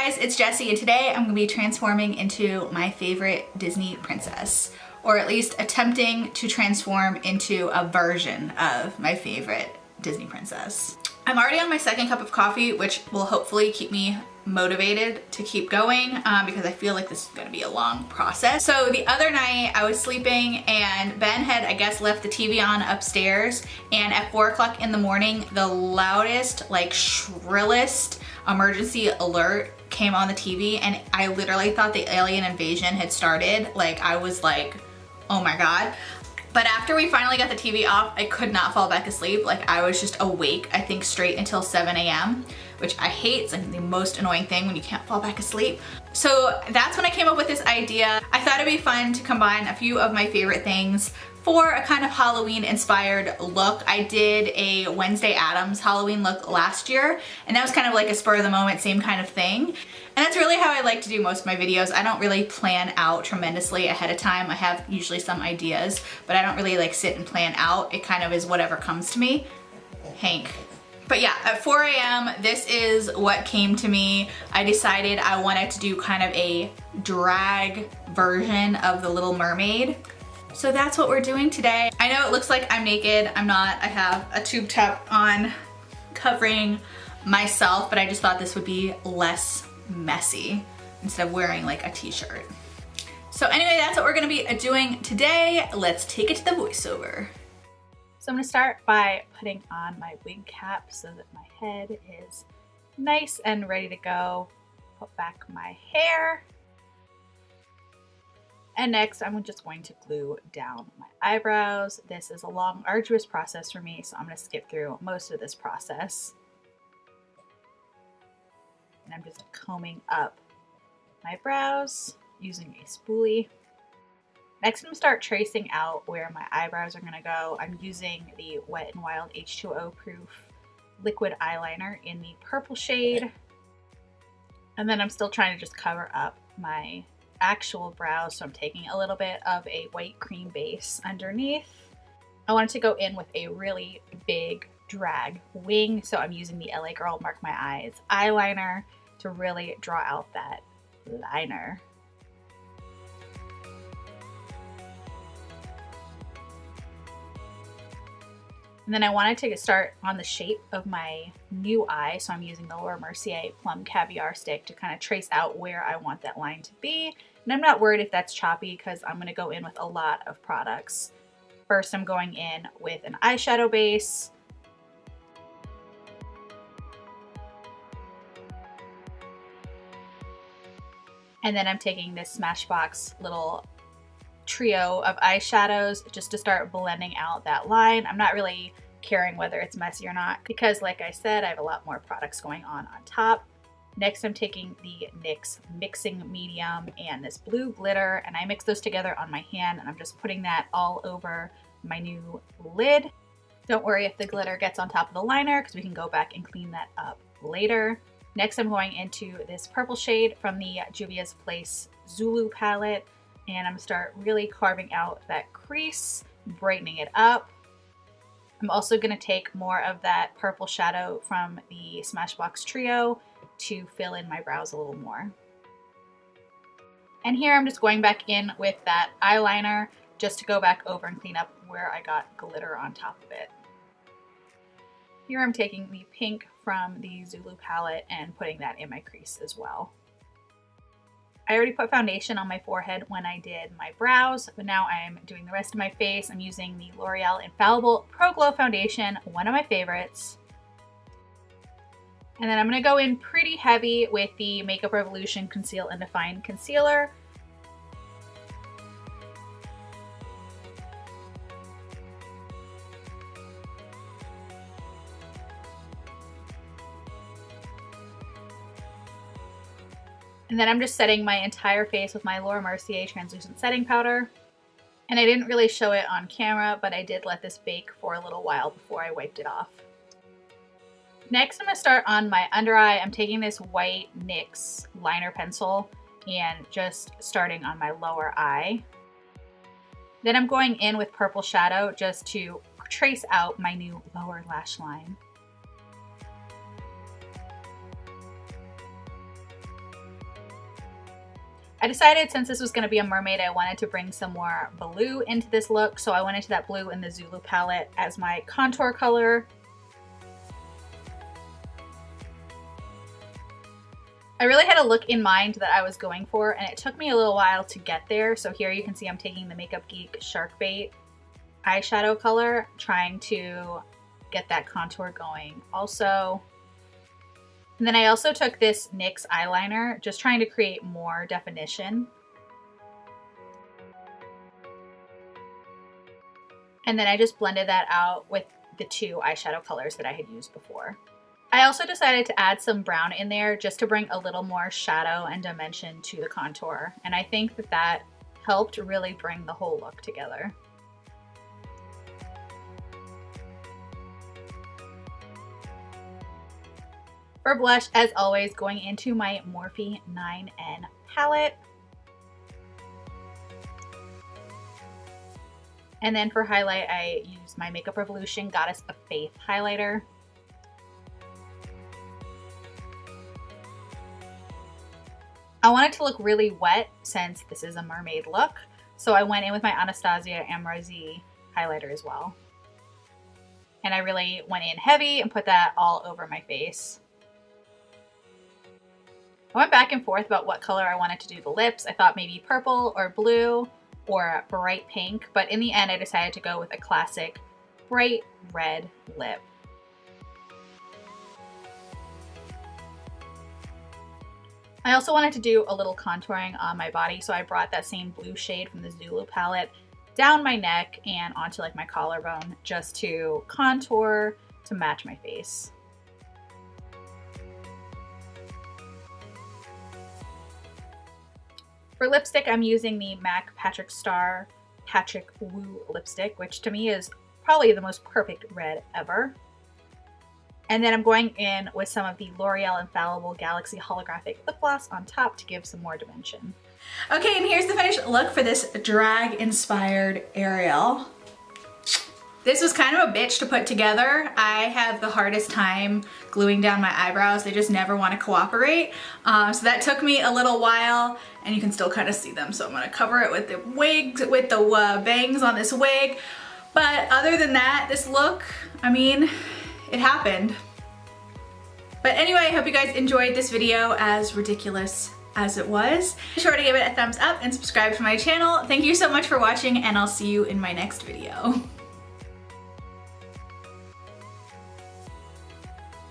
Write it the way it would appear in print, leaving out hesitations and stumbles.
guys, it's Jessie, and today I'm going to be transforming into my favorite Disney princess, or at least attempting to transform into a version of my favorite Disney princess. I'm already on my second cup of coffee, which will hopefully keep me motivated to keep going because I feel like this is gonna be a long process. So the other night I was sleeping and Ben had, I guess, left the TV on upstairs, and at 4 o'clock in the morning, the loudest, like shrillest emergency alert came on the TV, and I literally thought the alien invasion had started. Like, I was like, oh my God. But after we finally got the TV off, I could not fall back asleep. Like, I was just awake, I think straight until 7 a.m., which I hate. It's like the most annoying thing when you can't fall back asleep. So that's when I came up with this idea. I thought it'd be fun to combine a few of my favorite things for a kind of Halloween inspired look. I did a Wednesday Addams Halloween look last year, and that was kind of like a spur of the moment, same kind of thing. And that's really how I like to do most of my videos. I don't really plan out tremendously ahead of time. I have usually some ideas, but I don't really like sit and plan out. It kind of is whatever comes to me. Hank. But yeah, at 4 a.m., this is what came to me. I decided I wanted to do kind of a drag version of the Little Mermaid. So that's what we're doing today. I know it looks like I'm naked. I'm not. I have a tube top on covering myself, but I just thought this would be less messy instead of wearing like a t-shirt. So anyway, that's what we're gonna be doing today. Let's take it to the voiceover. So I'm gonna start by putting on my wig cap so that my head is nice and ready to go. Put back my hair. And next, I'm just going to glue down my eyebrows. This is a long, arduous process for me, so I'm gonna skip through most of this process. And I'm just combing up my brows using a spoolie. Next, I'm gonna start tracing out where my eyebrows are gonna go. I'm using the Wet n Wild H2O proof liquid eyeliner in the purple shade. And then I'm still trying to just cover up my actual brows, so I'm taking a little bit of a white cream base underneath. I wanted to go in with a really big drag wing, so I'm using the LA Girl Mark My Eyes eyeliner to really draw out that liner. And then I wanted to start on the shape of my new eye, so I'm using the Laura Mercier Plum Caviar Stick to kind of trace out where I want that line to be. And I'm not worried if that's choppy because I'm going to go in with a lot of products. First, I'm going in with an eyeshadow base. And then I'm taking this Smashbox little trio of eyeshadows just to start blending out that line. I'm not really caring whether it's messy or not because, like I said, I have a lot more products going on top. Next, I'm taking the NYX mixing medium and this blue glitter, and I mix those together on my hand, and I'm just putting that all over my new lid. Don't worry if the glitter gets on top of the liner because we can go back and clean that up later. Next, I'm going into this purple shade from the Juvia's Place Zulu palette, and I'm gonna start really carving out that crease, brightening it up. I'm also gonna take more of that purple shadow from the Smashbox trio to fill in my brows a little more. And here I'm just going back in with that eyeliner just to go back over and clean up where I got glitter on top of it. Here I'm taking the pink from the Zulu palette and putting that in my crease as well. I already put foundation on my forehead when I did my brows, but now I'm doing the rest of my face. I'm using the L'Oreal Infallible Pro Glow Foundation, one of my favorites. And then I'm gonna go in pretty heavy with the Makeup Revolution Conceal and Define Concealer. And then I'm just setting my entire face with my Laura Mercier translucent setting powder. And I didn't really show it on camera, but I did let this bake for a little while before I wiped it off. Next, I'm gonna start on my under eye. I'm taking this white NYX liner pencil and just starting on my lower eye. Then I'm going in with purple shadow just to trace out my new lower lash line. I decided since this was going to be a mermaid, I wanted to bring some more blue into this look. So I went into that blue in the Zulu palette as my contour color. I really had a look in mind that I was going for, and it took me a little while to get there. So here you can see I'm taking the Makeup Geek Shark Bait eyeshadow color, trying to get that contour going also. And then I also took this NYX eyeliner, just trying to create more definition. And then I just blended that out with the two eyeshadow colors that I had used before. I also decided to add some brown in there just to bring a little more shadow and dimension to the contour. And I think that that helped really bring the whole look together. For blush, as always, going into my Morphe 9N palette. And then for highlight, I used my Makeup Revolution Goddess of Faith highlighter. I want it to look really wet since this is a mermaid look, so I went in with my Anastasia Amrezy highlighter as well. And I really went in heavy and put that all over my face. I went back and forth about what color I wanted to do the lips. I thought maybe purple or blue or bright pink, but in the end I decided to go with a classic bright red lip. I also wanted to do a little contouring on my body, so I brought that same blue shade from the Zulu palette down my neck and onto like my collarbone just to contour to match my face. For lipstick, I'm using the MAC Patrick Star Patrick Woo lipstick, which to me is probably the most perfect red ever. And then I'm going in with some of the L'Oreal Infallible Galaxy Holographic Lip Gloss on top to give some more dimension. Okay, and here's the finished look for this drag-inspired Ariel. This was kind of a bitch to put together. I have the hardest time gluing down my eyebrows. They just never want to cooperate. So that took me a little while, and you can still kind of see them. So I'm gonna cover it with the wigs, with the bangs on this wig. But other than that, this look, I mean, it happened. But anyway, I hope you guys enjoyed this video, as ridiculous as it was. Be sure to give it a thumbs up and subscribe to my channel. Thank you so much for watching, and I'll see you in my next video.